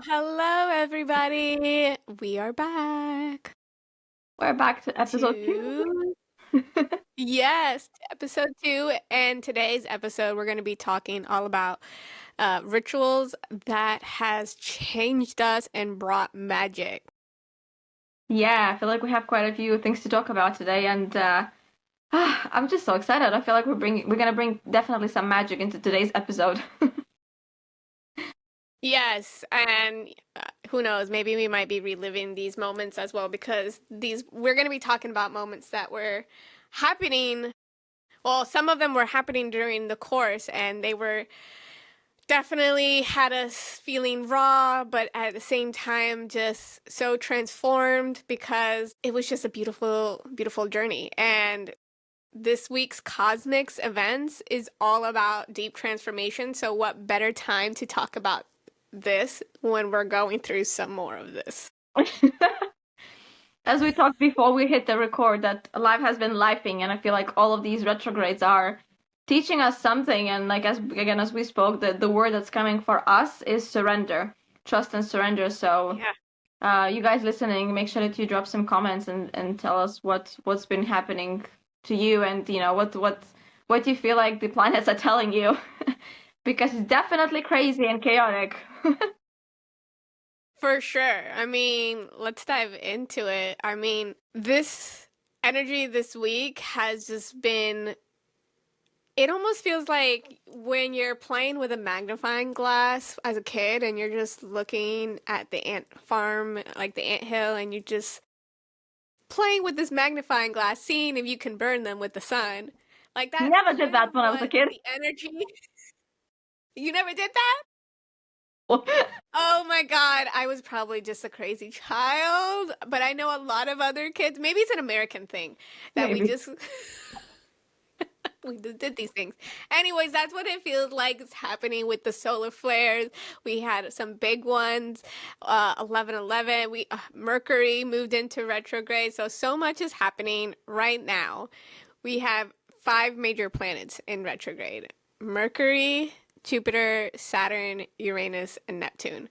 Hello, everybody. We are back We're back to episode to, 2. yes, to episode 2. And today's episode, we're going to be talking all about rituals that has changed us and brought magic. Yeah, I feel like we have quite a few things to talk about today, and I'm just so excited. I feel like we're gonna bring definitely some magic into today's episode. Yes, and who knows, maybe we might be reliving these moments as well because we're going to be talking about moments that were happening. Well, some of them were happening during the course and they were definitely had us feeling raw, but at the same time just so transformed because it was just a beautiful, beautiful journey. And this week's Cosmics events is all about deep transformation. So, what better time to talk about this when we're going through some more of this? As we talked before we hit the record, that life has been lifing, and I feel like all of these retrogrades are teaching us something. And like as we spoke, the word that's coming for us is surrender, trust and surrender. So Yeah. you guys listening, make sure that you drop some comments and tell us what's been happening to you, and what you feel like the planets are telling you, because it's definitely crazy and chaotic. For sure. I mean, let's dive into it. I mean, this energy this week has just been, it almost feels like when you're playing with a magnifying glass as a kid and you're just looking at the ant farm, like the ant hill, and you're just playing with this magnifying glass, seeing if you can burn them with the sun. Like that's Never did kind that of when I was a what kid. the energy. You never did that? Oh my God, I was probably just a crazy child, but I know a lot of other kids, maybe it's an American thing that we Maybe. just we just did these things. Anyways, that's what it feels like is happening with the solar flares. We had some big ones, 11/11. Mercury moved into retrograde, so much is happening right now. We have five major planets in retrograde: Mercury, Jupiter, Saturn, Uranus, and Neptune.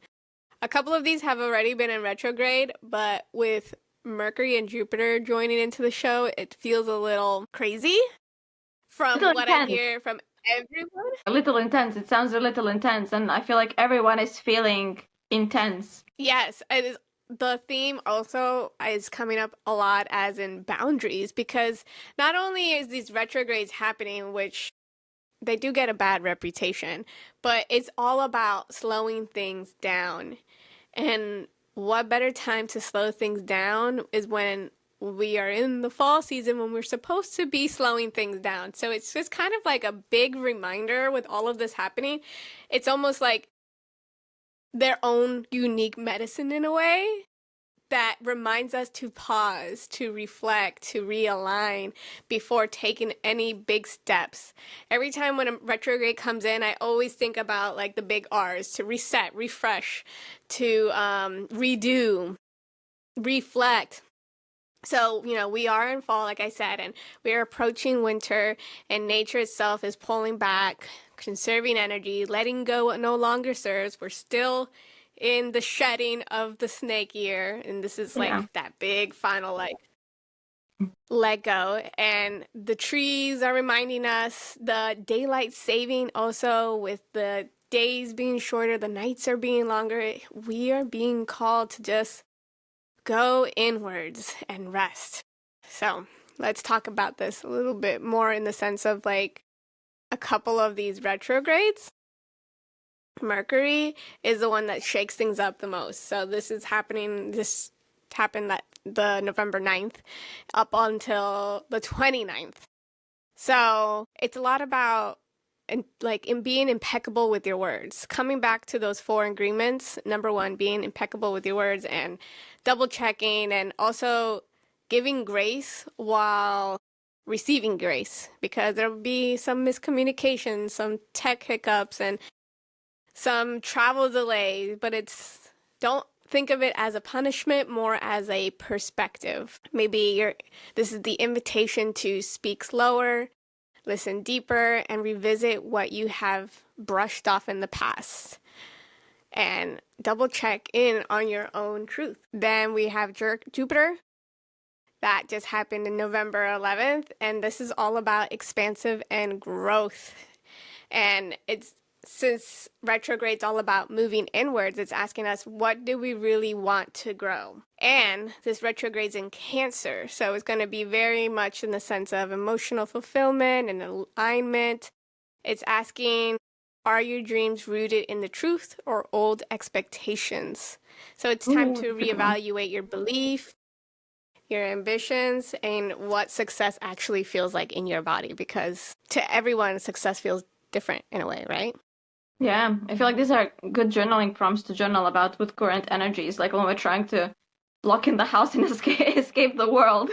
A couple of these have already been in retrograde, but with Mercury and Jupiter joining into the show, it feels a little crazy A from little what I intense. hear from everyone. A little intense. It sounds a little intense, and I feel like everyone is feeling intense. Yes, it is. The theme also is coming up a lot as in boundaries because not only is these retrogrades happening, which they do get a bad reputation, but it's all about slowing things down. And what better time to slow things down is when we are in the fall season when we're supposed to be slowing things down. So it's just kind of like a big reminder with all of this happening. It's almost like their own unique medicine in a way that reminds us to pause, to reflect, to realign before taking any big steps. Every time when a retrograde comes in, I always think about like the big R's: to reset, refresh, to redo, reflect. So, we are in fall, like I said, and we are approaching winter, and nature itself is pulling back, conserving energy, letting go what no longer serves. We're still in the shedding of the snake year, and this is Yeah. like that big final, like, let go. And the trees are reminding us, the daylight saving also, with the days being shorter, the nights are being longer. We are being called to just go inwards and rest. So let's talk about this a little bit more in the sense of like a couple of these retrogrades. Mercury is the one that shakes things up the most. So this happened that the November 9th up until the 29th. So it's a lot about in being impeccable with your words. Coming back to those four agreements, number one, being impeccable with your words and double checking, and also giving grace while receiving grace, because there'll be some miscommunication, some tech hiccups, and some travel delays, but don't think of it as a punishment, more as a perspective. This is the invitation to speak slower, listen deeper, and revisit what you have brushed off in the past. and double check in on your own truth. Then we have Jupiter. That just happened in November 11th, and this is all about expansive and growth. And it's since retrograde's all about moving inwards, it's asking us, what do we really want to grow? And this retrograde's in Cancer, so it's going to be very much in the sense of emotional fulfillment and alignment. It's asking, are your dreams rooted in the truth or old expectations? So it's time to reevaluate your belief, your ambitions, and what success actually feels like in your body, because to everyone, success feels different in a way, right? Yeah, I feel like these are good journaling prompts to journal about with current energies, like when we're trying to lock in the house and escape the world.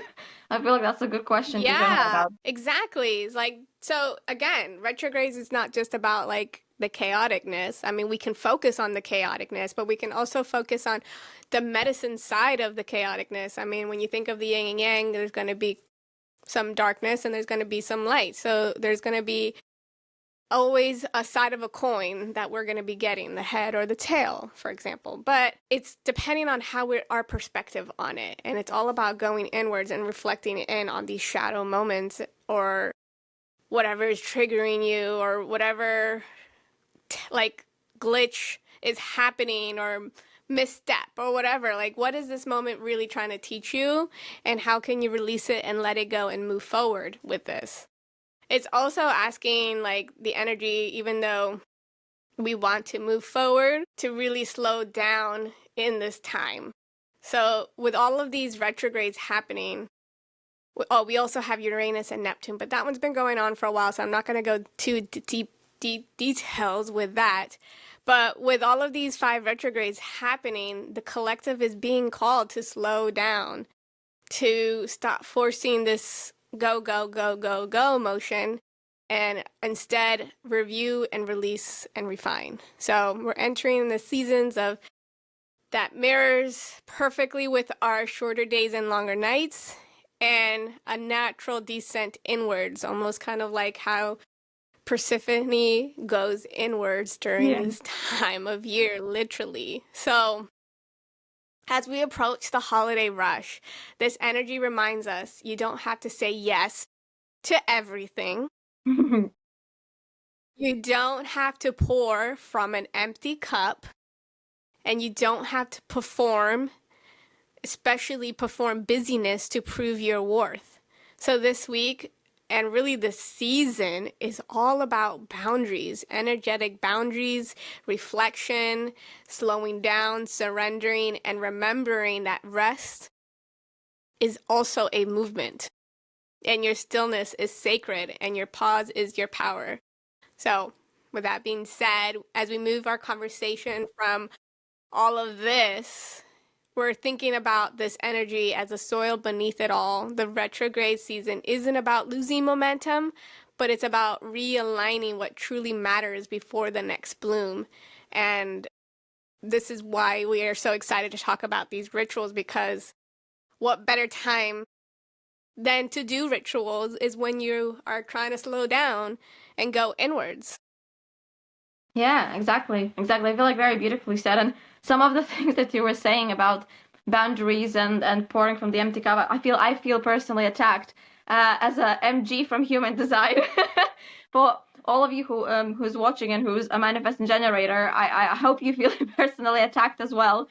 I feel like that's a good question to journal Yeah, about. exactly. It's like, so again, retrogrades is not just about like the chaoticness. I mean, we can focus on the chaoticness, but we can also focus on the medicine side of the chaoticness. I mean, when you think of the yin and yang, there's going to be some darkness and there's going to be some light. So there's going to be always a side of a coin that we're going to be getting, the head or the tail, for example. But it's depending on how our perspective on it. And it's all about going inwards and reflecting in on these shadow moments or whatever is triggering you or whatever like glitch is happening or misstep or whatever. Like, what is this moment really trying to teach you? And how can you release it and let it go and move forward with this? It's also asking like the energy, even though we want to move forward, to really slow down in this time. So with all of these retrogrades happening, we also have Uranus and Neptune, but that one's been going on for a while, so I'm not going to go too deep details with that. But with all of these 5 retrogrades happening, the collective is being called to slow down, to stop forcing this go, go, go, go, go motion, and instead review and release and refine. So we're entering the seasons of that mirrors perfectly with our shorter days and longer nights, and a natural descent inwards, almost kind of like how Persephone goes inwards during this time of year, literally. So as we approach the holiday rush, this energy reminds us you don't have to say yes to everything. You don't have to pour from an empty cup, and you don't have to perform, especially perform busyness to prove your worth. So this week, and really this season, is all about boundaries, energetic boundaries, reflection, slowing down, surrendering, and remembering that rest is also a movement. And your stillness is sacred, and your pause is your power. So, with that being said, as we move our conversation from all of this, we're thinking about this energy as a soil beneath it all. The retrograde season isn't about losing momentum, but it's about realigning what truly matters before the next bloom. And this is why we are so excited to talk about these rituals, because what better time than to do rituals is when you are trying to slow down and go inwards. Yeah, exactly. Exactly. I feel like very beautifully said. And some of the things that you were saying about boundaries and pouring from the empty cup, I feel personally attacked as a MG from Human Design. For all of you who's watching and who's a manifesting generator, I hope you feel personally attacked as well.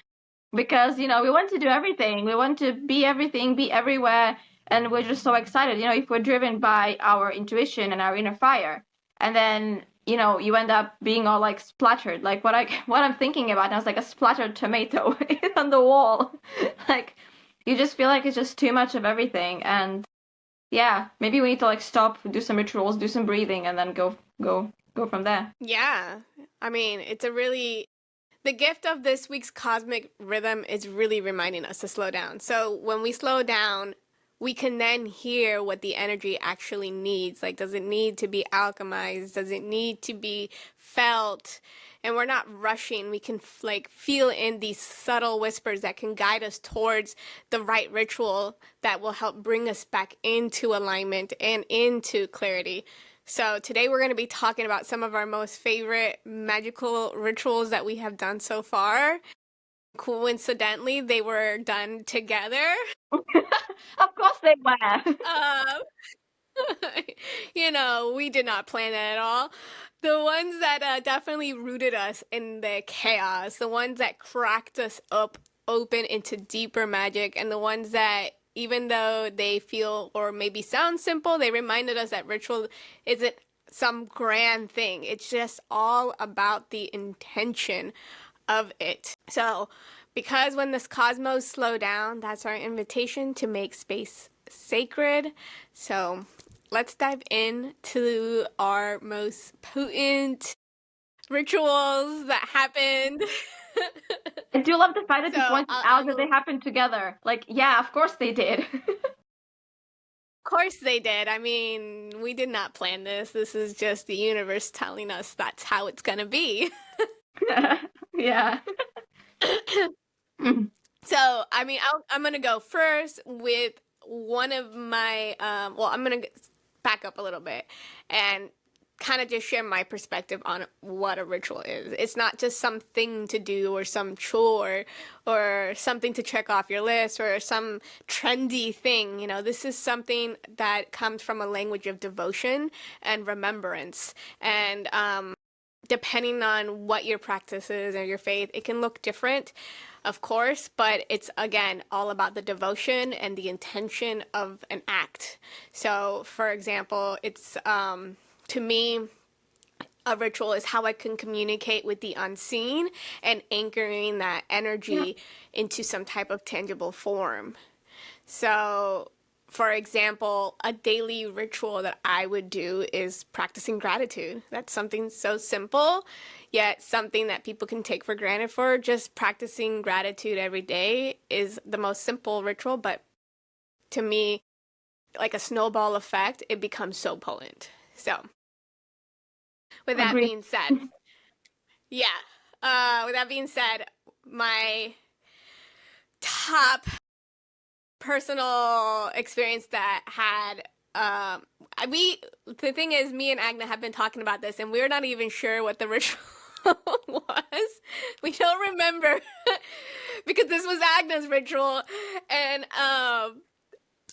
Because, we want to do everything. We want to be everything, be everywhere. And we're just so excited, if we're driven by our intuition and our inner fire. And then, you end up being all like splattered. Like what I'm thinking about now is like a splattered tomato on the wall. Like you just feel like it's just too much of everything. And yeah, maybe we need to like stop, do some rituals, do some breathing, and then go from there. Yeah. I mean, the gift of this week's cosmic rhythm is really reminding us to slow down. So when we slow down, we can then hear what the energy actually needs. Like, does it need to be alchemized? Does it need to be felt? And we're not rushing. We can like feel in these subtle whispers that can guide us towards the right ritual that will help bring us back into alignment and into clarity. So today we're going to be talking about some of our most favorite magical rituals that we have done so far. Coincidentally, they were done together. Of course they were. Um, we did not plan that at all. The ones that definitely rooted us in the chaos, the ones that cracked us up open into deeper magic, and the ones that, even though they feel or maybe sound simple, they reminded us that ritual isn't some grand thing. It's just all about the intention of it. So, because when this cosmos slow down, that's our invitation to make space sacred. So, let's dive into our most potent rituals that happened. I do love the fact that So, you pointed out that they happened together. Like, yeah, of course they did. Of course they did. I mean, we did not plan this. This is just the universe telling us that's how it's gonna be. Yeah. So, I mean, I'm gonna go first with one of my, well, I'm gonna back up a little bit and kind of just share my perspective on what a ritual is. It's not just something to do or some chore or something to check off your list or some trendy thing. This is something that comes from a language of devotion and remembrance. And depending on what your practice is or your faith, it can look different, of course, but it's again all about the devotion and the intention of an act. So, for example, it's to me, a ritual is how I can communicate with the unseen and anchoring that energy into some type of tangible form. So, for example, a daily ritual that I would do is practicing gratitude. That's something so simple, yet something that people can take for granted for. Just practicing gratitude every day is the most simple ritual, but to me, like a snowball effect, it becomes so potent. So, with that Agreed. being said, yeah. With that being said, my top personal experience that had we the thing is, me and Agna have been talking about this, and we're not even sure what the ritual was. We don't remember because this was Agna's ritual, and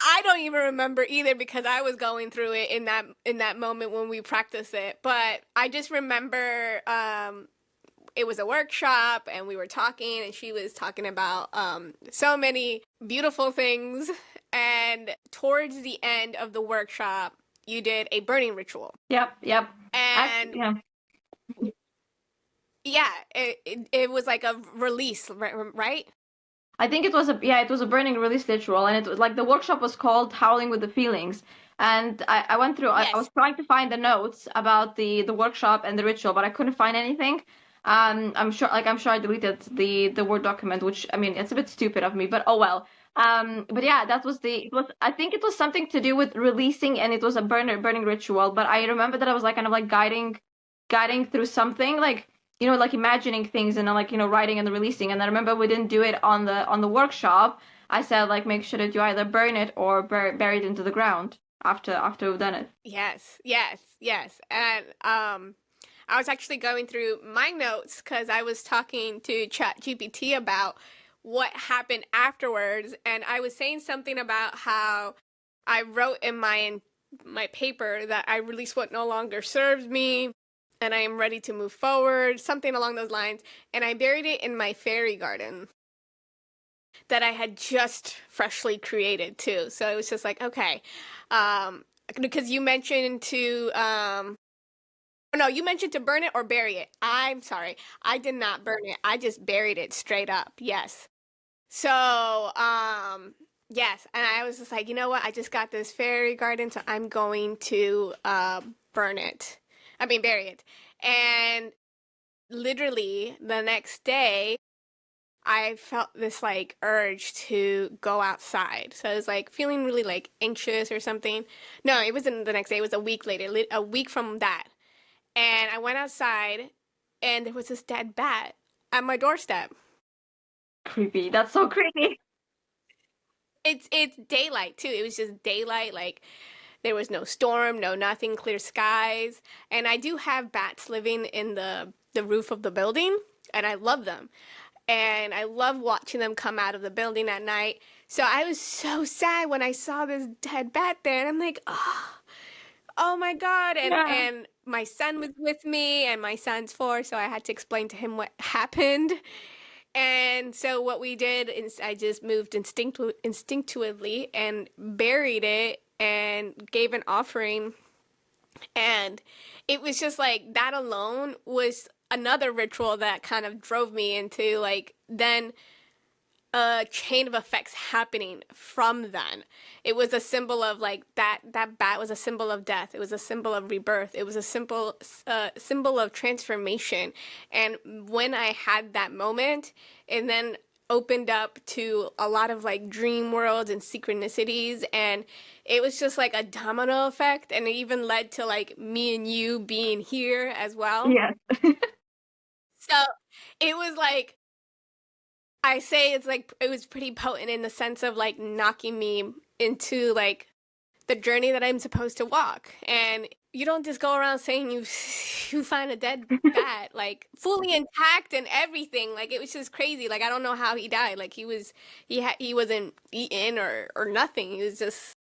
I don't even remember either because I was going through it in that moment when we practiced it. But I just remember it was a workshop and we were talking and she was talking about so many beautiful things. And towards the end of the workshop, you did a burning ritual. Yep. And Yeah. yeah, it was like a release, right? I think it was a burning release ritual, and it was like the workshop was called Howling with the Feelings. And I went through. I was Yes. trying to find the notes about the workshop and the ritual, but I couldn't find anything. I'm sure I deleted the Word document, which I mean it's a bit stupid of me, but oh well. But yeah, that was it was I think it was something to do with releasing, and it was a burning ritual. But I remember that I was like kind of like guiding through something like like imagining things and like writing and releasing. And I remember we didn't do it on the workshop. I said like make sure that you either burn it or bury it into the ground after we've done it. Yes. And I was actually going through my notes because I was talking to ChatGPT about what happened afterwards, and I was saying something about how I wrote in my paper that I release what no longer serves me and I am ready to move forward, something along those lines, and I buried it in my fairy garden that I had just freshly created too. So it was just like, okay, because you mentioned to no, you mentioned to burn it or bury it. I'm sorry. I did not burn it. I just buried it straight up. Yes. So, yes, and I was just like, you know what? I just got this fairy garden, so I'm going to burn it. I mean, bury it. And literally the next day, I felt this like urge to go outside. So I was like feeling really like anxious or something. No, it wasn't the next day. It was a week later, a week from that. And I went outside, and there was this dead bat at my doorstep. Creepy. That's so creepy. It's daylight too. It was just daylight, like There was no storm, no nothing, clear skies. And I do have bats living in the roof of the building, and I love them. And I love watching them come out of the building at night. So I was so sad when I saw this dead bat there, and I'm like, oh my God. Yeah. And my son was with me, and my son's 4, so I had to explain to him what happened. And so what we did is I just moved instinctively and buried it and gave an offering. And it was just like that alone was another ritual that kind of drove me into like then a chain of effects happening from then. It was a symbol of like that bat was a symbol of death. It was a symbol of rebirth. It was a symbol of transformation. And when I had that moment, and then opened up to a lot of like dream worlds and synchronicities, and it was just like a domino effect, and it even led to like me and you being here as well. Yes. So it was like I say it's like it was pretty potent in the sense of like knocking me into like the journey that I'm supposed to walk. And you don't just go around saying you you find a dead bat like fully intact and everything. Like it was just crazy. Like I don't know how he died. Like he wasn't eaten or nothing. He was just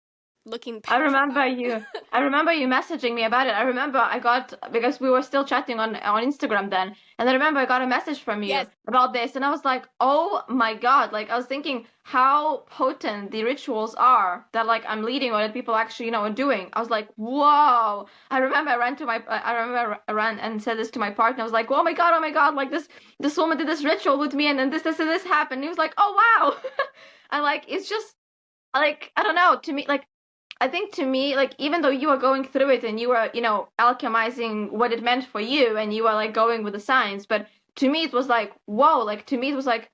looking petrified. I remember you messaging me about it. I remember I got because we were still chatting on Instagram then, and I remember I got a message from you Yes. about this, and I was like, "Oh my God." Like I was thinking how potent the rituals are that like I'm leading or that people actually, are doing. I was like, "Whoa." I remember I ran and said this to my partner. I was like, Oh my God, like this woman did this ritual with me, and then this happened." And he was like, "Oh wow." And like it's just like I don't know, to me like I think to me, like, even though you are going through it and you are, alchemizing what it meant for you and you are like going with the science, but to me it was like, whoa, like to me it was like,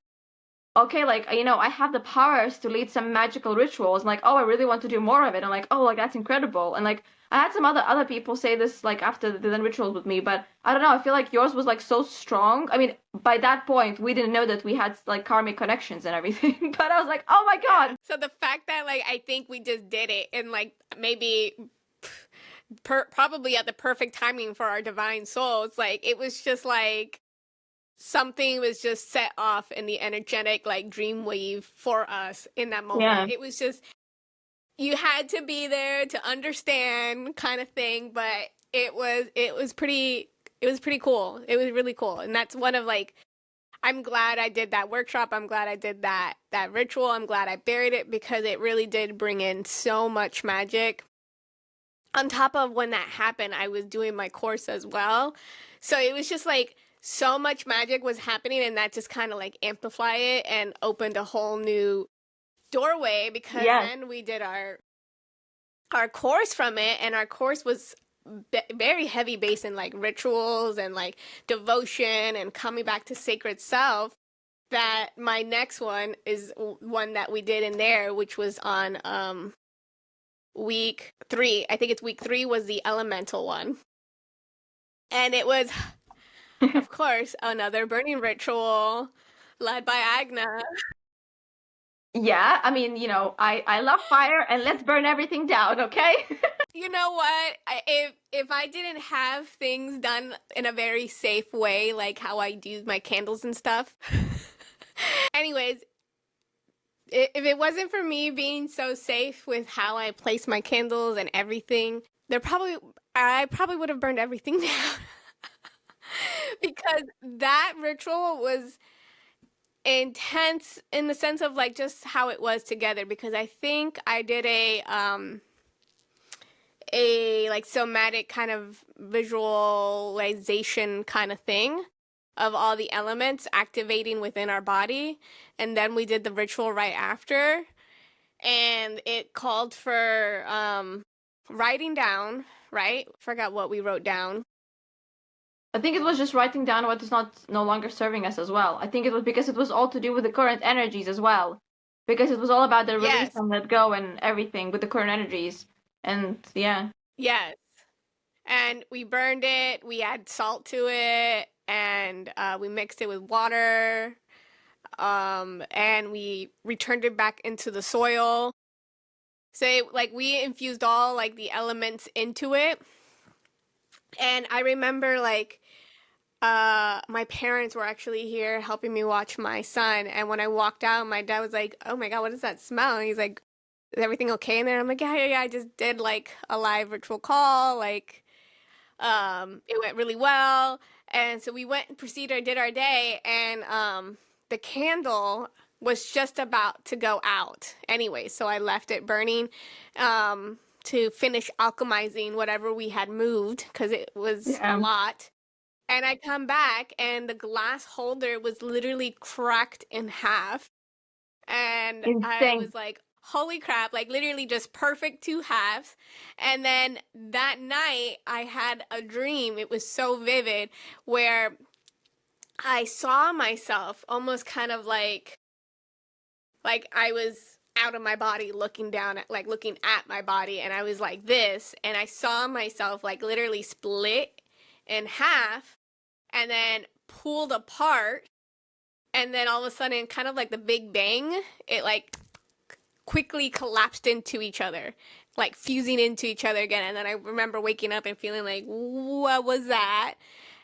okay, like, I have the powers to lead some magical rituals. And like, oh, I really want to do more of it. And like, oh, like that's incredible. And like, I had some other people say this like after they did rituals with me, but I don't know. I feel like yours was like so strong. I mean, by that point, we didn't know that we had like karmic connections and everything. But I was like, oh my God. Yeah. So the fact that like I think we just did it and like maybe probably at the perfect timing for our divine souls, like it was just like something was just set off in the energetic like dream wave for us in that moment. Yeah. It was just you had to be there to understand kind of thing, but it was pretty cool. It was really cool. And that's one of like I'm glad I did that workshop. I'm glad I did that ritual. I'm glad I buried it because it really did bring in so much magic. On top of when that happened, I was doing my course as well. So it was just like so much magic was happening and that just kind of like amplified it and opened a whole new doorway because Yes. then we did our course from it, and our course was very heavy based in like rituals and like devotion and coming back to sacred self. That my next one is one that we did in there, which was on week 3. I think it's week 3 was the elemental one. And it was, of course, another burning ritual led by Agna. Yeah, I mean, I love fire and let's burn everything down, okay? You know what? If I didn't have things done in a very safe way, like how I do my candles and stuff. Anyways, if it wasn't for me being so safe with how I place my candles and everything, I probably would have burned everything down. Because that ritual was intense in the sense of like just how it was together because I think I did a like somatic kind of visualization kind of thing of all the elements activating within our body, and then we did the ritual right after, and it called for writing down, right? Forgot what we wrote down. I think it was just writing down what is no longer serving us as well. I think it was because it was all to do with the current energies as well. Because it was all about the release Yes. and let go and everything with the current energies. And yeah. Yes. And we burned it, we add salt to it, and we mixed it with water, and we returned it back into the soil. So like we infused all like the elements into it. And I remember like my parents were actually here helping me watch my son, and when I walked out, my dad was like, "Oh my God, what is that smell?" And he's like, "Is everything okay in there?" I'm like, "Yeah, yeah, yeah. I just did like a live virtual call. Like, it went really well." And so we went and proceeded, did our day, and the candle was just about to go out anyway, so I left it burning to finish alchemizing whatever we had moved because it was a Yeah. lot. And I come back and the glass holder was literally cracked in half. And I Insane. was like, holy crap, like literally just perfect two halves. And then that night I had a dream. It was so vivid where I saw myself almost kind of like I was out of my body looking down at like looking at my body, and I was like this, and I saw myself like literally split in half and then pulled apart, and then all of a sudden kind of like the big bang, it like quickly collapsed into each other, like fusing into each other again. And then I remember waking up and feeling like, what was that?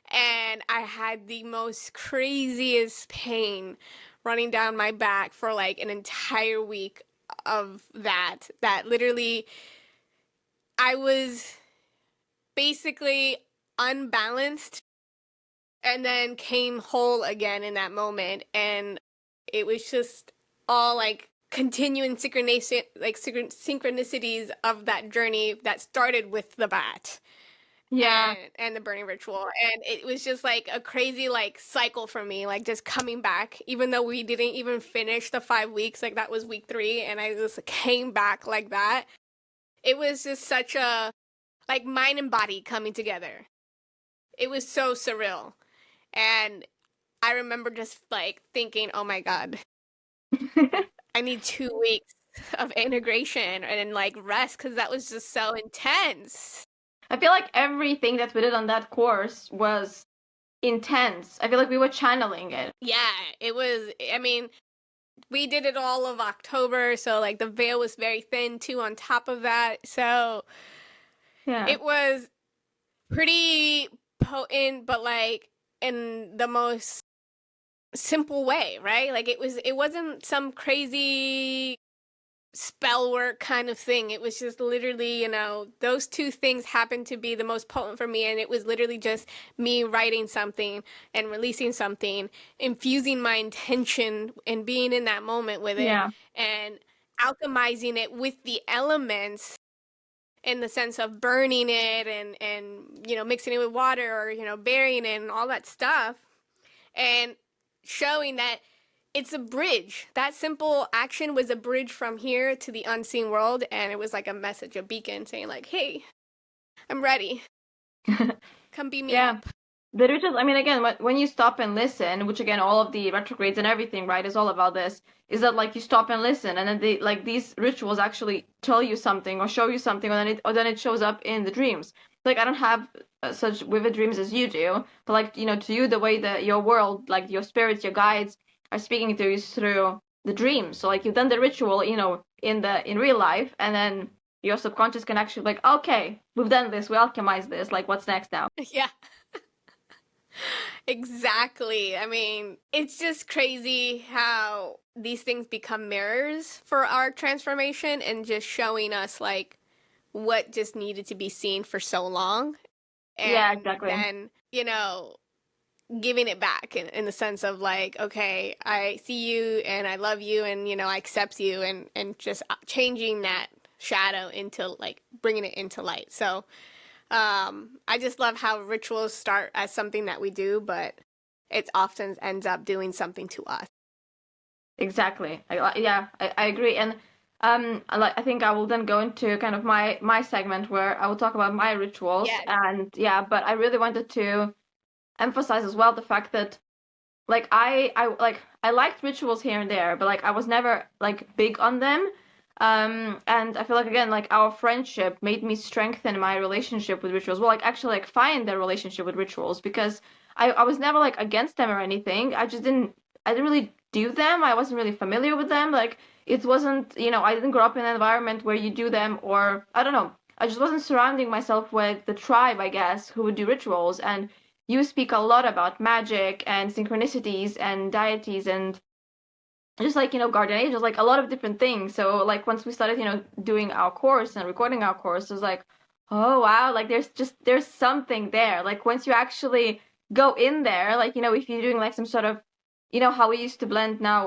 And I had the most craziest pain running down my back for like an entire week of that literally I was basically unbalanced and then came whole again in that moment. And it was just all like continuing synchronicities of that journey that started with the bat Yeah. and the burning ritual. And it was just like a crazy like cycle for me, like just coming back, even though we didn't even finish the 5 weeks, like that was week 3, and I just came back like that. It was just such a like mind and body coming together. It was so surreal. And I remember just like thinking, oh my God, I need 2 weeks of integration and like rest because that was just so intense. I feel like everything that we did on that course was intense. I feel like we were channeling it. Yeah, it was. I mean, we did it all of October, so like the veil was very thin too on top of that. So Yeah. it was pretty potent, but like in the most simple way, right? Like it wasn't some crazy spell work kind of thing. It was just literally, those two things happened to be the most potent for me. And it was literally just me writing something and releasing something, infusing my intention and being in that moment with it Yeah. and alchemizing it with the elements in the sense of burning it and mixing it with water or burying it and all that stuff, and showing that it's a bridge. That simple action was a bridge from here to the unseen world, and it was like a message, a beacon saying like, hey, I'm ready, come beam me Yeah. up. The rituals, I mean, again, when you stop and listen, which again, all of the retrogrades and everything, right, is all about this, is that like you stop and listen, and then they like these rituals actually tell you something or show you something, or then it shows up in the dreams. Like I don't have such vivid dreams as you do, but like to you, the way that your world, like your spirits, your guides are speaking to you is through the dreams. So like you've done the ritual, in real life, and then your subconscious can actually be like, okay, we've done this, we alchemized this, like what's next now? Yeah. Exactly. I mean, it's just crazy how these things become mirrors for our transformation and just showing us like what just needed to be seen for so long. Yeah, And exactly. then, giving it back in the sense of like, okay, I see you and I love you and, I accept you, and just changing that shadow into like bringing it into light. So, I just love how rituals start as something that we do, but it often ends up doing something to us. Exactly. I agree. And I think I will then go into kind of my segment where I will talk about my rituals. Yes. And yeah, but I really wanted to emphasize as well the fact that like I liked rituals here and there, but like I was never like big on them. And I feel like again, like our friendship made me strengthen my relationship with rituals. Well, like actually like find the relationship with rituals because I was never like against them or anything. I didn't really do them. I wasn't really familiar with them. Like it wasn't, I didn't grow up in an environment where you do them, or I don't know. I just wasn't surrounding myself with the tribe, I guess, who would do rituals. And you speak a lot about magic and synchronicities and deities and just like, guardian angels, like a lot of different things. So like once we started, doing our course and recording our course, it was like, oh wow, like there's something there. Like once you actually go in there, like, if you're doing like some sort of, how we used to blend now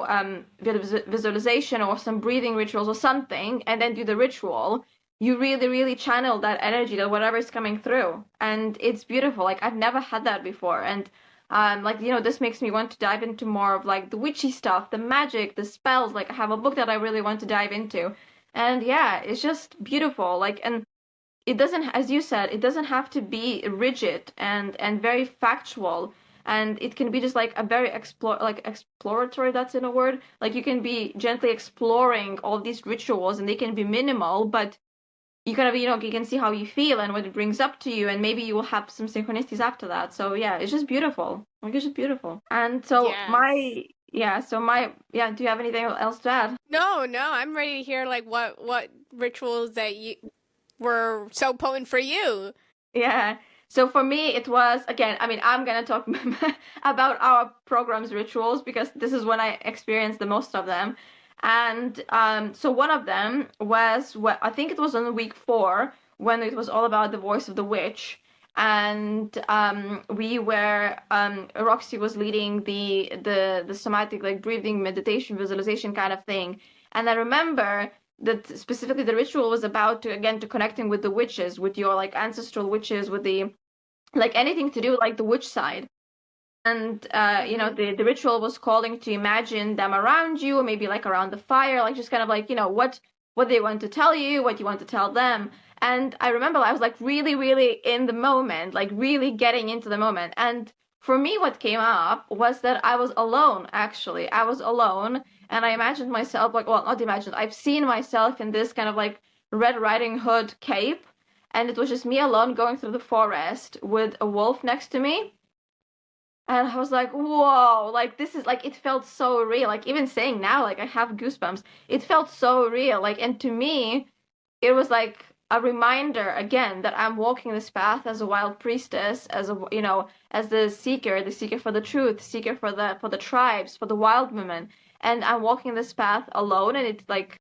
visualization or some breathing rituals or something, and then do the ritual, you really, really channel that energy, that whatever is coming through. And it's beautiful. Like I've never had that before. And like, this makes me want to dive into more of like the witchy stuff, the magic, the spells. Like I have a book that I really want to dive into. And yeah, it's just beautiful. Like, and it doesn't, as you said, it doesn't have to be rigid and very factual. And it can be just like a very exploratory, that's in a word. Like you can be gently exploring all these rituals and they can be minimal, but you kind of, you can see how you feel and what it brings up to you, and maybe you will have some synchronicities after that. So yeah, it's just beautiful. Like it's just beautiful. And so Yes. do you have anything else to add? No, no, I'm ready to hear like what rituals that you were so potent for you. Yeah. So for me, it was, again, I mean, I'm gonna talk about our program's rituals because this is when I experienced the most of them. And so one of them was what I think it was on week 4 when it was all about the voice of the witch. And we were Roxy was leading the somatic like breathing meditation visualization kind of thing. And I remember that specifically the ritual was about to connecting with the witches, with your like ancestral witches, with the like anything to do like the witch side. And Hmm. the ritual was calling to imagine them around you, or maybe like around the fire, like just kind of like, what they want to tell you, what you want to tell them. And I remember I was like really, really in the moment, like really getting into the moment. And for me, what came up was that I was alone, actually. I was alone. And I imagined myself, like, well, not imagined, I've seen myself in this kind of like Red Riding Hood cape. And it was just me alone going through the forest with a wolf next to me. And I was like, whoa, like this is like, it felt so real. Like even saying now, like I have goosebumps. It felt so real. Like, and to me, it was like a reminder again that I'm walking this path as a wild priestess, as a, as the seeker for the truth, seeker for the tribes, for the wild women. And I'm walking this path alone. And it's like,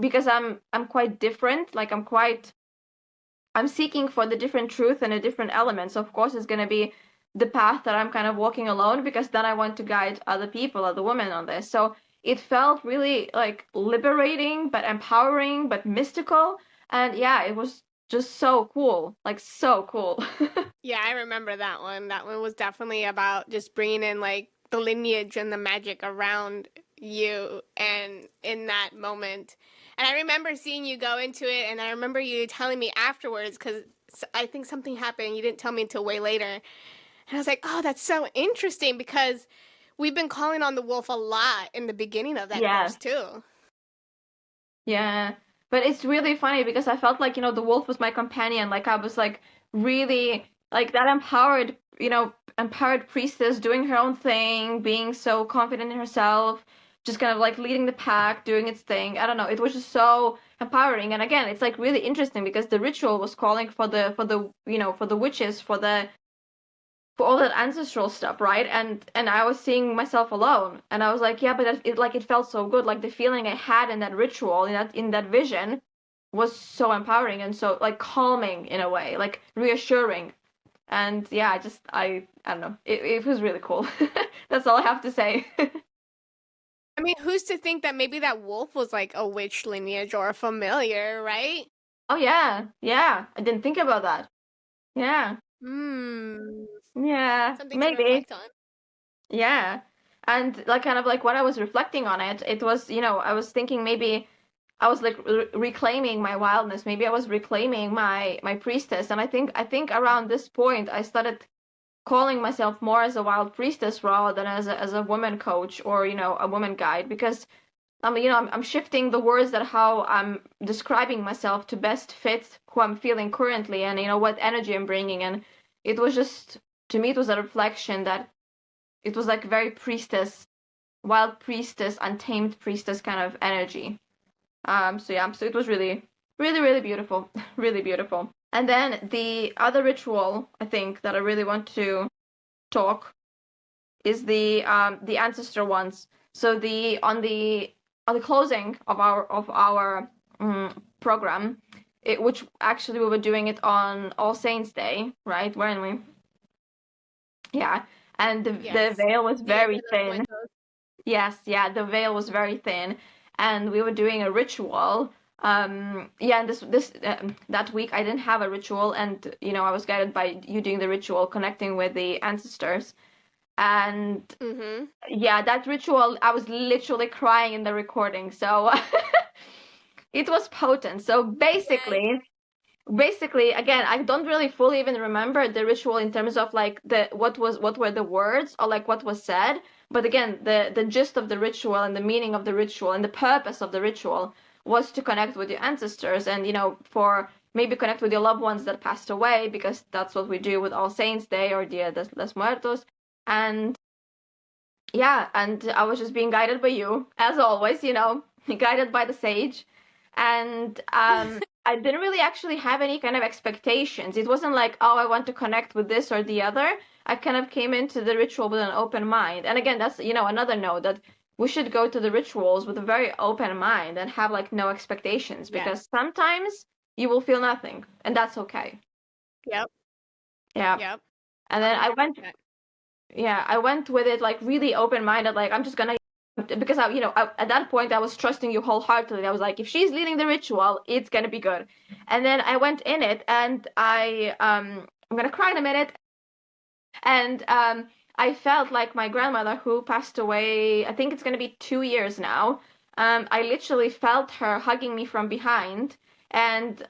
because I'm quite different, like I'm seeking for the different truth and a different element. So of course it's gonna be the path that I'm kind of walking alone because then I want to guide other people, other women on this. So it felt really like liberating, but empowering, but mystical. And yeah, it was just so cool, like so cool. Yeah, I remember that one. That one was definitely about just bringing in like the lineage and the magic around you and in that moment. And I remember seeing you go into it, and I remember you telling me afterwards because I think something happened. You didn't tell me until way later. And I was like, oh, that's so interesting because we've been calling on the wolf a lot in the beginning of that Yeah, course, too. yeah. But it's really funny because I felt like, the wolf was my companion. Like I was like really like that empowered, empowered priestess doing her own thing, being so confident in herself, just kind of like leading the pack, doing its thing. I don't know. It was just so empowering. And again, it's like really interesting because the ritual was calling for the, for the witches, for all that ancestral stuff, right? And I was seeing myself alone, and I was like, yeah, but it felt so good. Like the feeling I had in that ritual, in that vision, was so empowering and so like calming in a way, like reassuring. And yeah, I don't know, it was really cool. That's all I have to say. I mean, who's to think that maybe that wolf was like a witch lineage or a familiar, right? Oh yeah, yeah. I didn't think about that. Yeah, Hmm. yeah, Something to maybe. reflect on. Yeah. And like kind of like when I was reflecting on it, it was, I was thinking maybe I was like reclaiming my wildness. Maybe I was reclaiming my priestess. And I think around this point I started calling myself more as a wild priestess rather than as a woman coach or, a woman guide because I'm shifting the words that how I'm describing myself to best fit who I'm feeling currently and what energy I'm bringing. And it was just, to me it was a reflection that it was like very priestess wild priestess, untamed priestess kind of energy. So yeah, so it was really, really, really beautiful, really beautiful. And then the other ritual I think that I really want to talk is the ancestor ones. So the on the closing of our program, which actually we were doing it on All Saints Day, right? Weren't we? Yeah, and the Yes. veil was Dia very de los thin. Muertos. Yes, yeah, the veil was very thin, and we were doing a ritual. Yeah, and this that week I didn't have a ritual, and I was guided by you doing the ritual, connecting with the ancestors, and Mm-hmm. yeah, that ritual I was literally crying in the recording, so it was potent. So Yes. basically again I don't really fully even remember the ritual in terms of like what were the words or like what was said, but again the gist of the ritual and the meaning of the ritual and the purpose of the ritual was to connect with your ancestors and for maybe connect with your loved ones that passed away, because that's what we do with All Saints Day or Dia de los Muertos. And yeah, and I was just being guided by you, as always, guided by the sage. And I didn't really actually have any kind of expectations. It wasn't like, oh, I want to connect with this or the other. I kind of came into the ritual with an open mind. And again, that's, another note that we should go to the rituals with a very open mind and have like no expectations, Yes. because sometimes you will feel nothing, and that's okay. Yep. Yeah. Yep. And then I went 100%. yeah, I went with it like really open-minded, like I'm just gonna, because at that point I was trusting you wholeheartedly. I was like, if she's leading the ritual, it's gonna be good. And then I went in it, and I'm gonna cry in a minute, and I felt like my grandmother, who passed away, I think it's gonna be 2 years now. I literally felt her hugging me from behind, and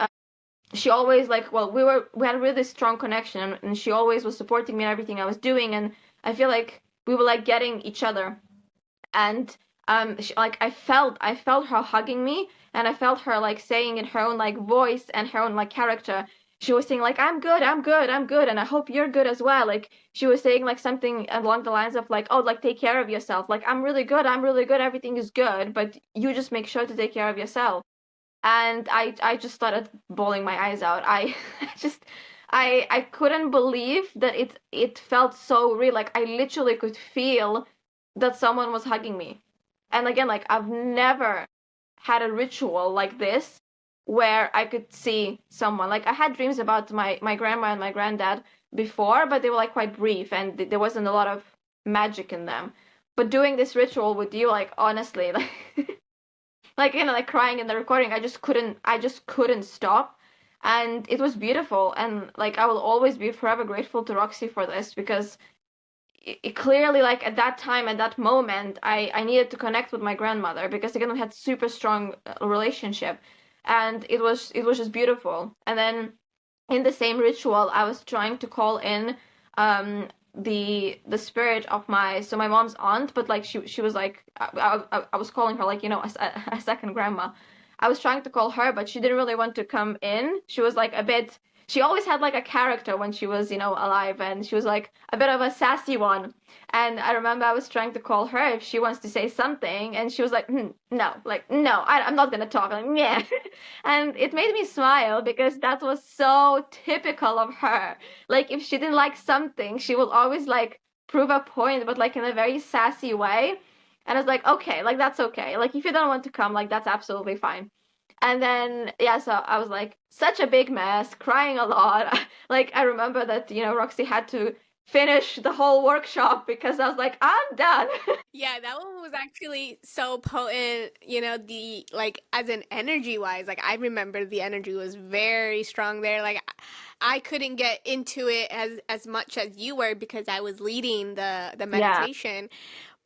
she always like, well, we had a really strong connection, and she always was supporting me in everything I was doing, and I feel like we were like getting each other. And like I felt her hugging me, and I felt her like saying in her own like voice and her own like character, she was saying like, I'm good, I'm good, I'm good, and I hope you're good as well. Like she was saying like something along the lines of like, oh, like take care of yourself, like I'm really good, I'm really good, everything is good, but you just make sure to take care of yourself. And I just started bawling my eyes out. I just I couldn't believe that it felt so real. Like I literally could feel that someone was hugging me. And again, like I've never had a ritual like this where I could see someone. Like I had dreams about my grandma and my granddad before, but they were like quite brief, and there wasn't a lot of magic in them. But doing this ritual with you, like honestly, like like crying in the recording, I just couldn't stop. And it was beautiful, and like I will always be forever grateful to Roxy for this, because it clearly, like at that time, at that moment, I needed to connect with my grandmother, because again we had super strong relationship, and it was just beautiful. And then in the same ritual I was trying to call in um the spirit of my mom's aunt, but like she was like, I was calling her like, a second grandma. I was trying to call her, but she didn't really want to come in. She was like a bit, she always had like a character when she was, alive, and she was like a bit of a sassy one. And I remember I was trying to call her if she wants to say something, and she was like, no, like no, I'm not gonna talk. Like, yeah. And it made me smile, because that was so typical of her. Like if she didn't like something, she will always like prove a point, but like in a very sassy way. And I was like, okay, like that's okay. Like if you don't want to come, like that's absolutely fine. And then yeah, so I was like such a big mess, crying a lot. Like I remember that, Roxy had to finish the whole workshop, because I was like, I'm done. Yeah, that one was actually so potent, the like as an energy wise, like I remember the energy was very strong there. Like I couldn't get into it as much as you were because I was leading the Yeah, meditation,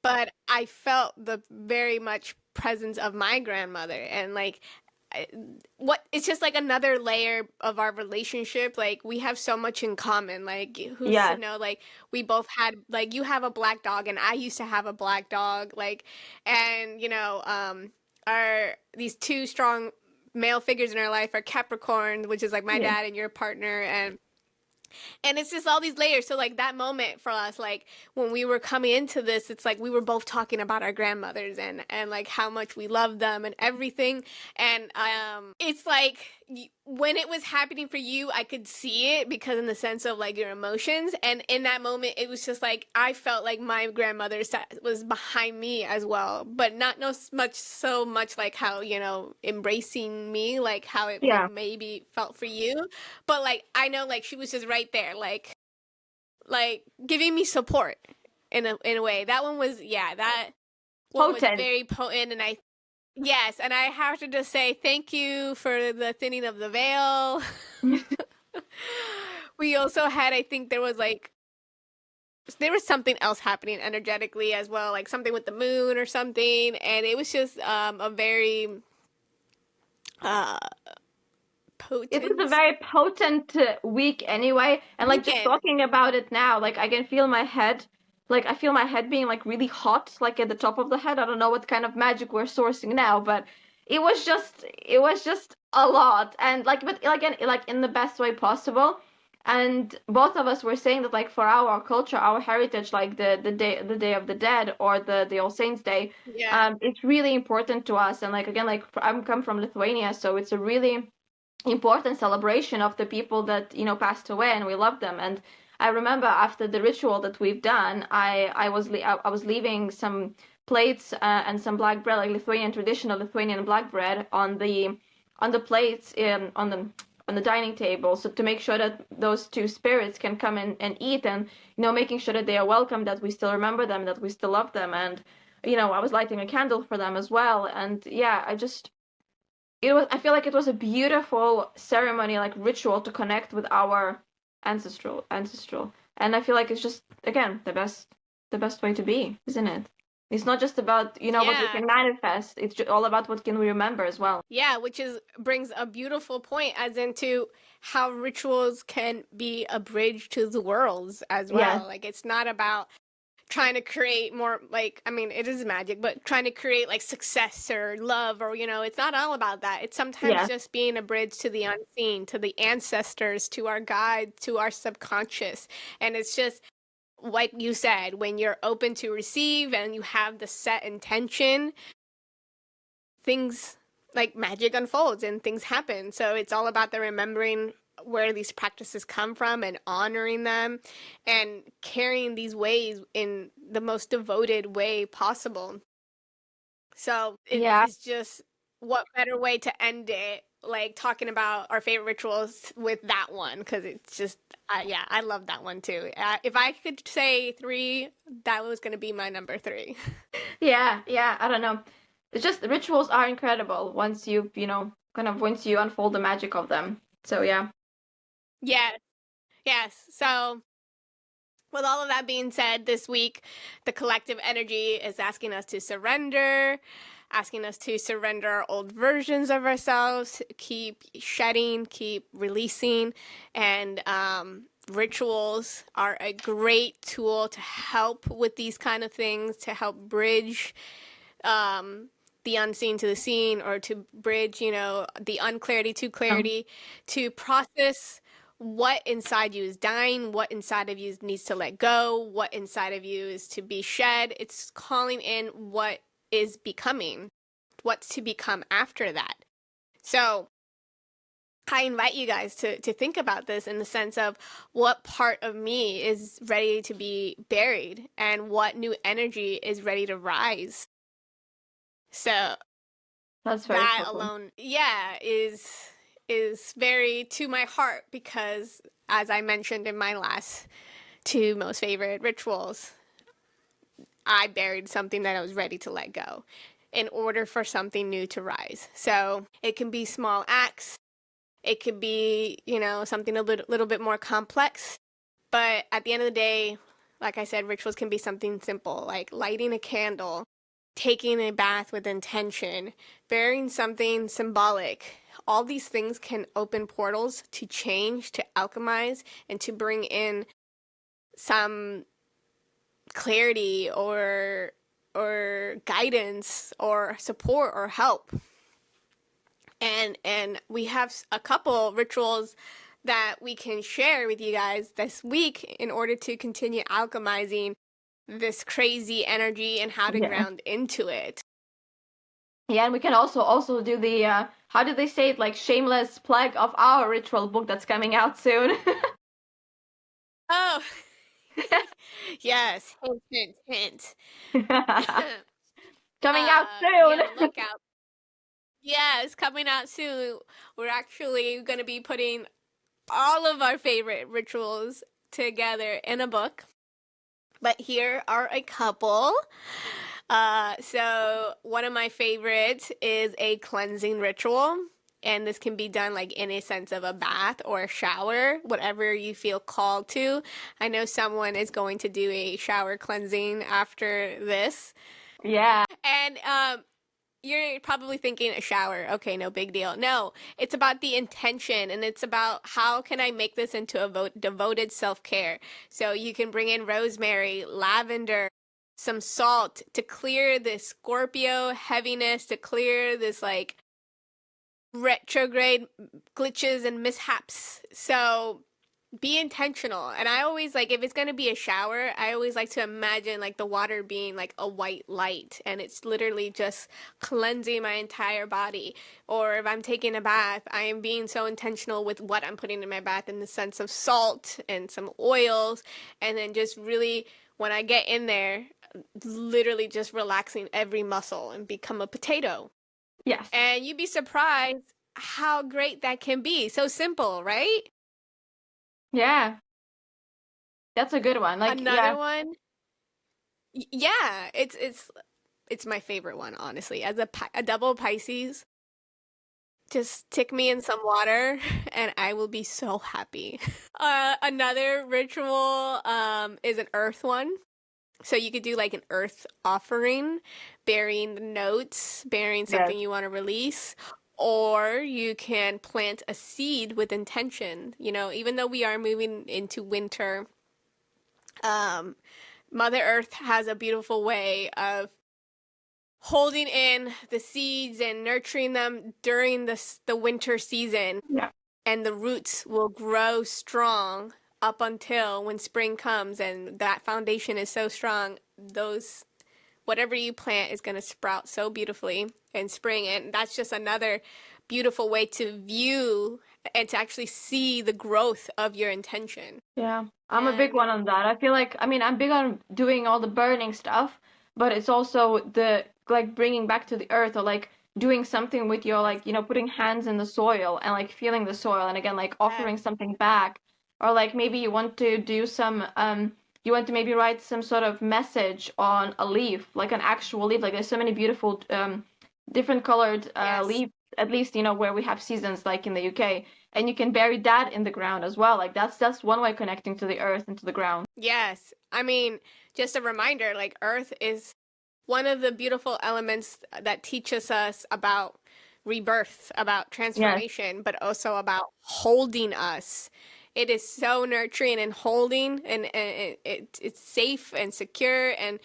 but I felt the very much presence of my grandmother, and like what it's just like another layer of our relationship. Like we have so much in common. Like who's to yes, know, like we both had, like you have a black dog and I used to have a black dog, like, and our these two strong male figures in our life are Capricorn, which is like my yeah, dad and your partner, and And it's just all these layers. So like that moment for us, like when we were coming into this, it's like we were both talking about our grandmothers and like how much we love them and everything. And it's like when it was happening for you, I could see it because in the sense of like your emotions. And in that moment, it was just like I felt like my grandmother was behind me as well, but not no much so much like how, you know, embracing me, like how it Yeah. maybe felt for you. But like I know like she was just right there, like giving me support in a way. That one was, yeah, that one was Potent. very potent. And I, yes, and I have to just say thank you for the thinning of the veil. We also had, I think there was something else happening energetically as well, like something with the moon or something, and it was just a very uh It was a potent very potent week anyway, and like just weekend. talking about it now, like I can feel my head, like I feel my head being like really hot, like at the top of the head. I don't know what kind of magic we're sourcing now, but it was just a lot, and like but like in the best way possible. And both of us were saying that like for our culture, our heritage, like the Day of the Dead or the All Saints Day, Yeah. it's really important to us. And like again, like I'm come from Lithuania, so it's a really important celebration of the people that passed away, and we love them. And I remember after the ritual that we've done, I was leaving some plates and some black bread, like Lithuanian traditional Lithuanian black bread, on the plates in on the dining table, so to make sure that those two spirits can come in and eat, and making sure that they are welcome, that we still remember them, that we still love them. And I was lighting a candle for them as well. And yeah, I feel like it was a beautiful ceremony, like ritual, to connect with our ancestral. And I feel like it's just, again, the best way to be, isn't it? It's not just about what we Yeah. can manifest. It's all about what can we remember as well. Yeah, which is brings a beautiful point as into how rituals can be a bridge to the worlds as Yes, well. Like it's not about trying to create more, like, I mean it is magic, but trying to create like success or love, or it's not all about that. It's sometimes yes, just being a bridge to the unseen, to the ancestors, to our guide, to our subconscious. And it's just like you said, when you're open to receive and you have the set intention, things like magic unfolds and things happen. So it's all about the remembering where these practices come from and honoring them and carrying these ways in the most devoted way possible. So yeah, it's just, what better way to end it, like talking about our favorite rituals with that one, because it's just yeah, I love that one too. If I could say three, that was going to be my number three. yeah. I don't know. It's just the rituals are incredible once once you unfold the magic of them. So yeah, Yes, yes. So with all of that being said, this week, the collective energy is asking us to surrender old versions of ourselves, keep shedding, keep releasing. And rituals are a great tool to help with these kind of things, to help bridge the unseen to the seen, or to bridge, the unclarity to um, clarity, to process what inside you is dying, what inside of you needs to let go, what inside of you is to be shed. It's calling in what is becoming, what's to become after that. So I invite you guys to think about this in the sense of what part of me is ready to be buried and what new energy is ready to rise. So that's very that potent. alone, yeah, is very to my heart, because as I mentioned in my last two most favorite rituals, I buried something that I was ready to let go in order for something new to rise. So it can be small acts, it could be, something a little bit more complex, but at the end of the day, like I said, rituals can be something simple, like lighting a candle, taking a bath with intention, burying something symbolic. All these things can open portals to change, to alchemize, and to bring in some clarity or guidance or support or help. And we have a couple rituals that we can share with you guys this week in order to continue alchemizing this crazy energy and how to Yeah. ground into it. Yeah, and we can also do the how do they say it, like shameless plug of our ritual book that's coming out soon. Oh, yes. Hint, hint, hint. Coming out Be soon. on the lookout. Yeah, it's coming out soon. We're actually going to be putting all of our favorite rituals together in a book. But here are a couple. So one of my favorites is a cleansing ritual. And this can be done like in a sense of a bath or a shower, whatever you feel called to. I know someone is going to do a shower cleansing after this. Yeah. And you're probably thinking a shower. Okay, no big deal. No, it's about the intention and it's about how can I make this into a devoted self-care. So you can bring in rosemary, lavender, some salt to clear this Scorpio heaviness, to clear this like retrograde glitches and mishaps. So be intentional. And I always like, if it's going to be a shower, I always like to imagine like the water being like a white light and it's literally just cleansing my entire body. Or if I'm taking a bath, I am being so intentional with what I'm putting in my bath in the sense of salt and some oils. And then just really, when I get in there, literally just relaxing every muscle and become a potato. Yes. And you'd be surprised how great that can be. So simple, right? Yeah. That's a good one. Like, Another yeah. one, yeah, it's my favorite one, honestly. As a double Pisces, just stick me in some water and I will be so happy. Another ritual is an earth one. So you could do like an earth offering, bearing the notes, bearing Yes. something you want to release, or you can plant a seed with intention. You know, even though we are moving into winter, um, Mother Earth has a beautiful way of holding in the seeds and nurturing them during the winter season, Yeah. and the roots will grow strong up until when spring comes, and that foundation is so strong, those whatever you plant is going to sprout so beautifully in spring. And that's just another beautiful way to view and to actually see the growth of your intention. Yeah. I'm a big And one on that. I feel like, I mean, I'm big on doing all the burning stuff, but it's also the like bringing back to the earth or like doing something with your like, putting hands in the soil and like feeling the soil and again like offering something back. Or like maybe you want to do some you want to maybe write some sort of message on a leaf, like an actual leaf. Like there's so many beautiful different colored yes, leaves, at least where we have seasons like in the UK, and you can bury that in the ground as well. Like that's one way connecting to the earth and to the ground. yes. I mean, just a reminder, like Earth is one of the beautiful elements that teaches us about rebirth, about Yes. transformation, but also about holding us. It is so nurturing and holding, and it's safe and secure. And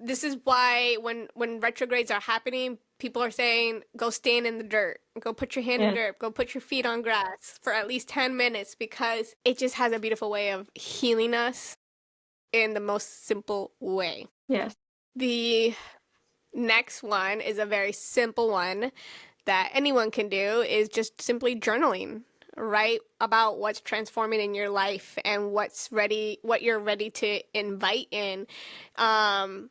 this is why when retrogrades are happening, people are saying, go stand in the dirt, go put your hand in Yes. dirt, go put your feet on grass for at least 10 minutes because it just has a beautiful way of healing us in the most simple way. Yes. The next one is a very simple one that anyone can do is just simply journaling. Write about what's transforming in your life and what you're ready to invite in. And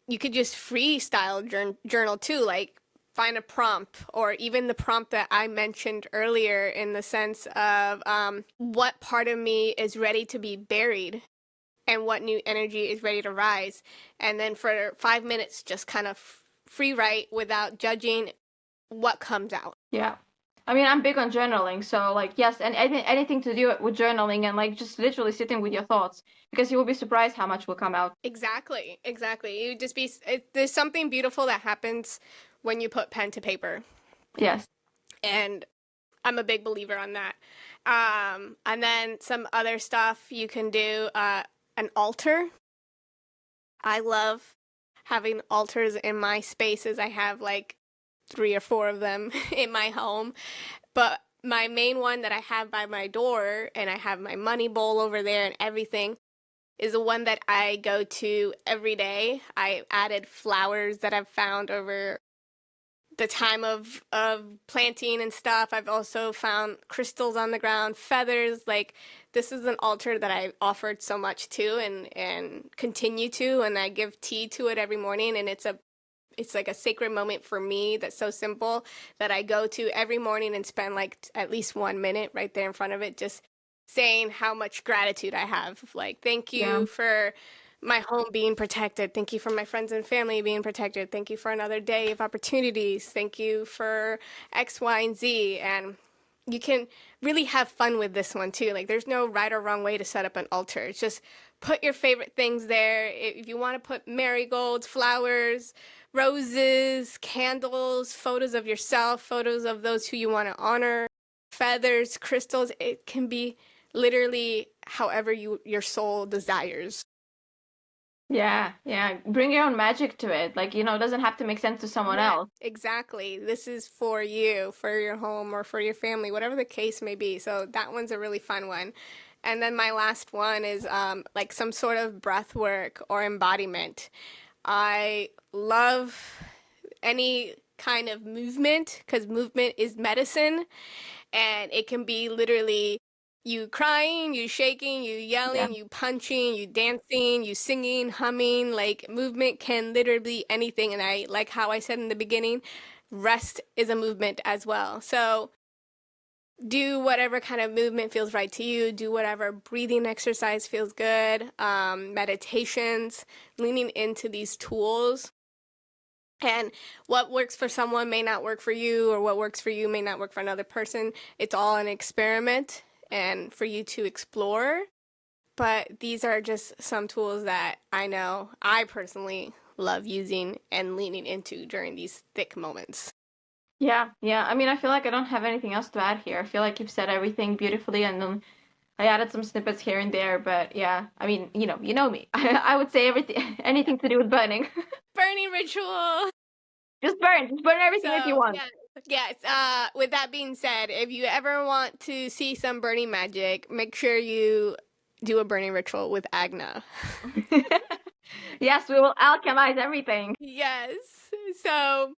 you could just freestyle journal too, like find a prompt, or even the prompt that I mentioned earlier in the sense of what part of me is ready to be buried and what new energy is ready to rise. And then for 5 minutes, just kind of free write without judging what comes out. Yeah. I mean, I'm big on journaling, so like yes, and anything to do with journaling and like just literally sitting with your thoughts because you will be surprised how much will come out. Exactly, exactly. There's something beautiful that happens when you put pen to paper. Yes. And I'm a big believer on that. And then some other stuff you can do, an altar. I love having altars in my spaces. I have like 3 or 4 of them in my home. But my main one that I have by my door, and I have my money bowl over there and everything, is the one that I go to every day. I added flowers that I've found over the time of planting and stuff. I've also found crystals on the ground, feathers. Like, this is an altar that I offered so much to, and continue to, and I give tea to it every morning, and it's like a sacred moment for me that's so simple that I go to every morning and spend like at least 1 minute right there in front of it, just saying how much gratitude I have. Like, thank Yeah. you for my home being protected. Thank you for my friends and family being protected. Thank you for another day of opportunities. Thank you for X, Y, and Z. And you can really have fun with this one too. Like, there's no right or wrong way to set up an altar. It's just put your favorite things there. If you want to put marigolds, flowers, roses, candles, photos of yourself, photos of those who you want to honor, feathers, crystals, it can be literally however your soul desires. Yeah, yeah. Bring your own magic to it. Like, it doesn't have to make sense to someone Yeah, else. exactly. This is for you, for your home, or for your family, whatever the case may be. So that one's a really fun one. And then my last one is like some sort of breath work or embodiment. I love any kind of movement because movement is medicine, and it can be literally you crying, you shaking, you Yeah. yelling, you punching, you dancing, you singing, humming. Like, movement can literally be anything. And I like how I said in the beginning, rest is a movement as well. So do whatever kind of movement feels right to you. Do whatever breathing exercise feels good. Meditations, leaning into these tools. And what works for someone may not work for you, or what works for you may not work for another person. It's all an experiment and for you to explore. But these are just some tools that I know I personally love using and leaning into during these thick moments. Yeah, yeah. I mean, I feel like I don't have anything else to add here. I feel like you've said everything beautifully, and then I added some snippets here and there. But yeah, I mean, you know me. I would say everything, anything to do with burning. Burning ritual. Just burn everything that you So, want. yeah. Yes, with that being said, if you ever want to see some burning magic, make sure you do a burning ritual with Agna. Yes, we will alchemize everything. Yes. So,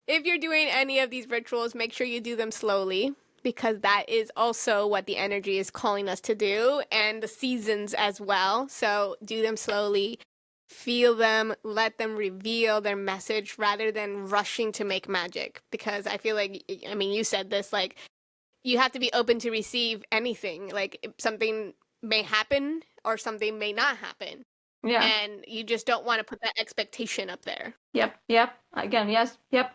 if you're doing any of these rituals, make sure you do them slowly, because that is also what the energy is calling us to do, and the seasons as well. So, do them slowly, feel them, let them reveal their message rather than rushing to make magic. Because I feel like, I mean, you said this, like, you have to be open to receive anything. Like, something may happen or something may not happen. Yeah. And you just don't want to put that expectation up there. Yep. Yep. Again, yes. Yep.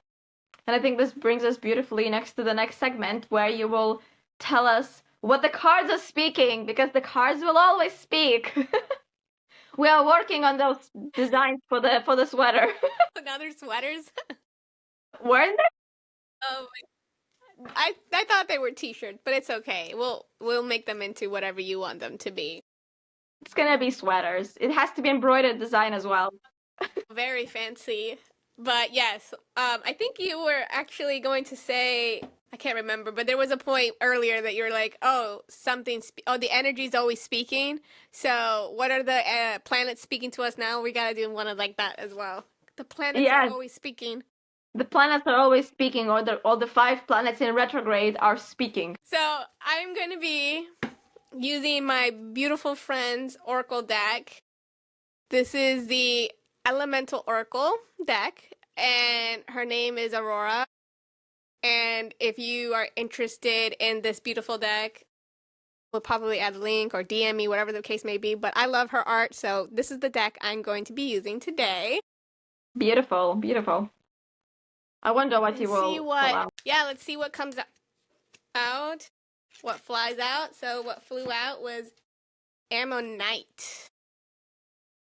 And I think this brings us beautifully next to the next segment where you will tell us what the cards are speaking, because the cards will always speak. We are working on those designs for the sweater. Another sweaters. Weren't they? Oh, I thought they were t-shirts, but it's okay. We'll make them into whatever you want them to be. It's gonna be sweaters. It has to be embroidered design as well. Very fancy. But yes, I think you were actually going to say, I can't remember, but there was a point earlier that you were like, oh, the energy's always speaking. So what are the planets speaking to us now? We gotta do one of like that as well. The planets are Yes, always speaking. the planets are always speaking, or the 5 planets in retrograde are speaking. So I'm gonna be using my beautiful friend's Oracle deck. This is the Elemental Oracle deck, and her name is Aurora. And if you are interested in this beautiful deck, we'll probably add a link or DM me, whatever the case may be. But I love her art, so this is the deck I'm going to be using today. Beautiful, beautiful. I wonder what you And see will pull what, out. yeah, let's see what comes out, what flies out. So what flew out was Ammonite.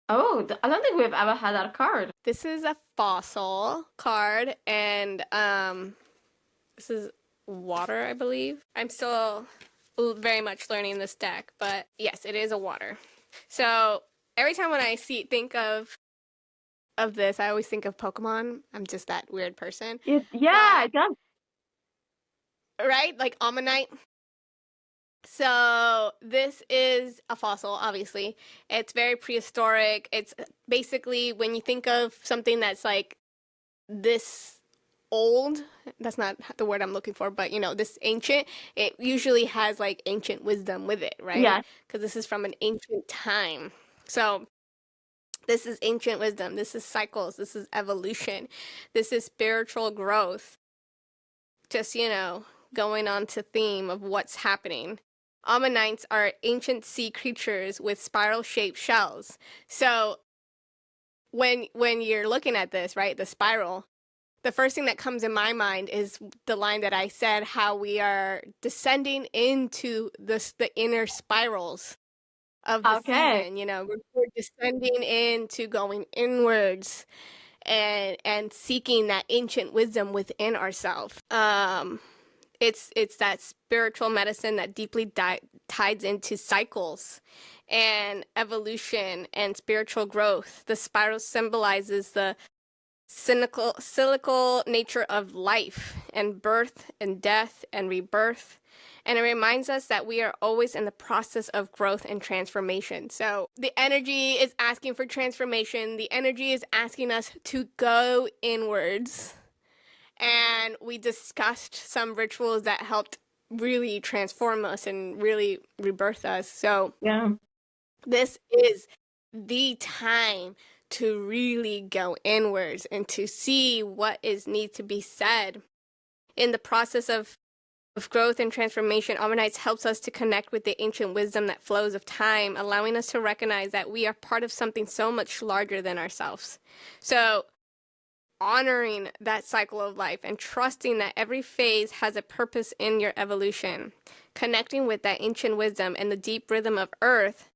Oh, I don't think we've ever had that card. This is a fossil card, and this is water, I believe. I'm still very much learning this deck, but yes, it is a water. So every time when I think of this, I always think of Pokemon. I'm just that weird person. Yeah, But it does. right? Like ammonite. So this is a fossil, obviously. It's very prehistoric. It's basically when you think of something that's like this old, that's not the word I'm looking for, but this ancient, it usually has like ancient wisdom with it, right? Yeah. Because this is from an ancient time. So this is ancient wisdom. This is cycles. This is evolution. This is spiritual growth. Just, going on to theme of what's happening. Ammonites are ancient sea creatures with spiral-shaped shells. So when you're looking at this, right, the spiral, the first thing that comes in my mind is the line that I said, how we are descending into the inner spirals of the Okay. season. We're descending into going inwards and seeking that ancient wisdom within ourselves. It's that spiritual medicine that deeply ties into cycles and evolution and spiritual growth. The spiral symbolizes the cyclical nature of life and birth and death and rebirth. And it reminds us that we are always in the process of growth and transformation. So the energy is asking for transformation. The energy is asking us to go inwards. And we discussed some rituals that helped really transform us and really rebirth us. So Yeah. this is the time to really go inwards and to see what needs to be said. In the process of growth and transformation, Ammonites helps us to connect with the ancient wisdom that flows of time, allowing us to recognize that we are part of something so much larger than ourselves. So honoring that cycle of life and trusting that every phase has a purpose in your evolution, connecting with that ancient wisdom and the deep rhythm of earth,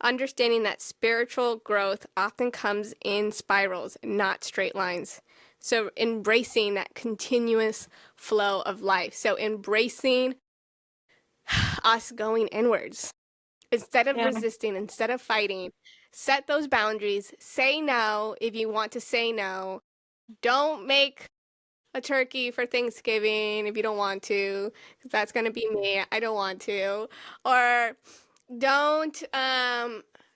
understanding that spiritual growth often comes in spirals, not straight lines. So embracing that continuous flow of life. So embracing us going inwards. Instead of Yeah. resisting, instead of fighting, set those boundaries. Say no if you want to say no. Don't make a turkey for Thanksgiving if you don't want to, because that's going to be me. I don't want to. Or don't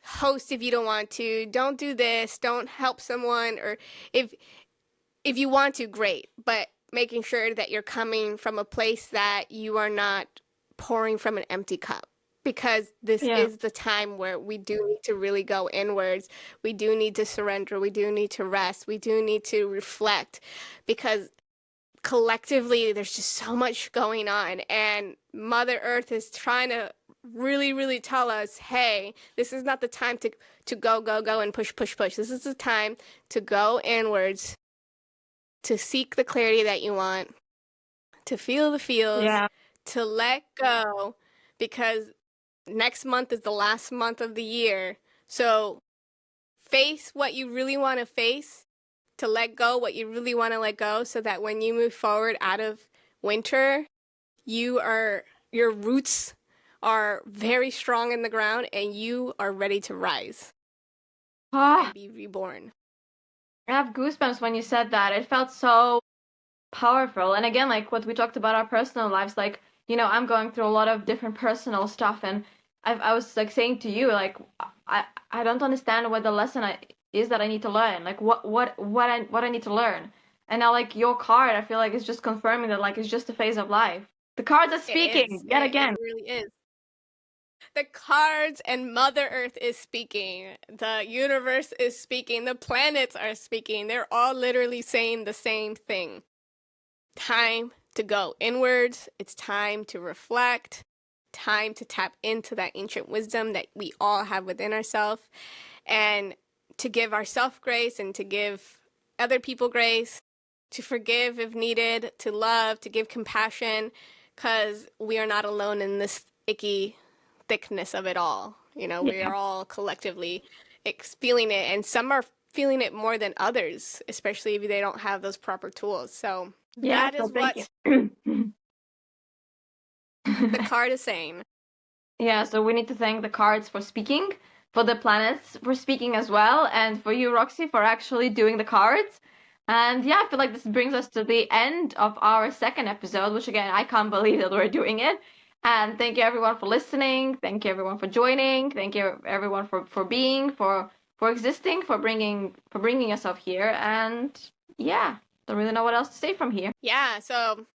host if you don't want to. Don't do this. Don't help someone. Or if you want to, great. But making sure that you're coming from a place that you are not pouring from an empty cup. Because this Yeah. is the time where we do need to really go inwards. We do need to surrender. We do need to rest. We do need to reflect. Because collectively, there's just so much going on. And Mother Earth is trying to really, really tell us, hey, this is not the time to go, go, go and push, push, push. This is the time to go inwards, to seek the clarity that you want, to feel the feels, Yeah. to let go, because next month is the last month of the year. So face what you really want to face, to let go what you really want to let go, so that when you move forward out of winter, your roots are very strong in the ground and you are ready to rise Ah, and be reborn. I have goosebumps when you said that. It felt so powerful. And again, like what we talked about our personal lives, like, I'm going through a lot of different personal stuff, and I was like saying to you, like, I don't understand what the lesson is that I need to learn. Like what I need to learn. And now like your card, I feel like it's just confirming that like it's just a phase of life. The cards are It is. speaking yet It again. really is. The cards and Mother Earth is speaking. The universe is speaking. The planets are speaking. They're all literally saying the same thing. Time to go inwards. It's time to reflect. Time to tap into that ancient wisdom that we all have within ourselves, and to give ourselves grace and to give other people grace, to forgive if needed, to love, to give compassion, because we are not alone in this icky thickness of it all. We Yeah. are all collectively feeling it, and some are feeling it more than others, especially if they don't have those proper tools. So Yeah, that so is thank what you. the card is saying. Yeah, so we need to thank the cards for speaking, for the planets for speaking as well, and for you, Roxy, for actually doing the cards. And yeah, I feel like this brings us to the end of our second episode, which again, I can't believe that we're doing it. And thank you everyone for listening. Thank you everyone for joining. Thank you everyone for being, for existing, for bringing yourself here. And yeah, don't really know what else to say from here. Yeah, so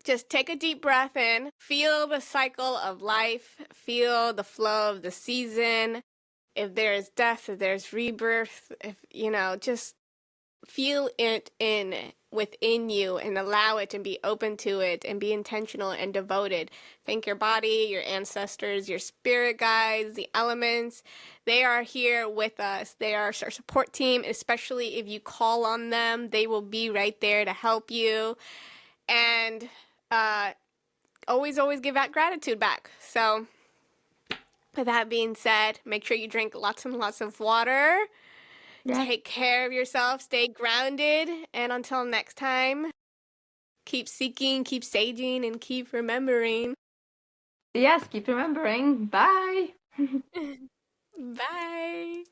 just take a deep breath in, feel the cycle of life, feel the flow of the season. If there's death, if there's rebirth, if just feel it within you and allow it and be open to it and be intentional and devoted. Thank your body, your ancestors, your spirit guides, the elements. They are here with us. They are our support team, especially if you call on them. They will be right there to help you. And always give that gratitude back. So with that being said, make sure you drink lots and lots of water. Yeah. Take care of yourself, stay grounded, and until next time, keep seeking, keep saging, and keep remembering. Yes, keep remembering. Bye. Bye.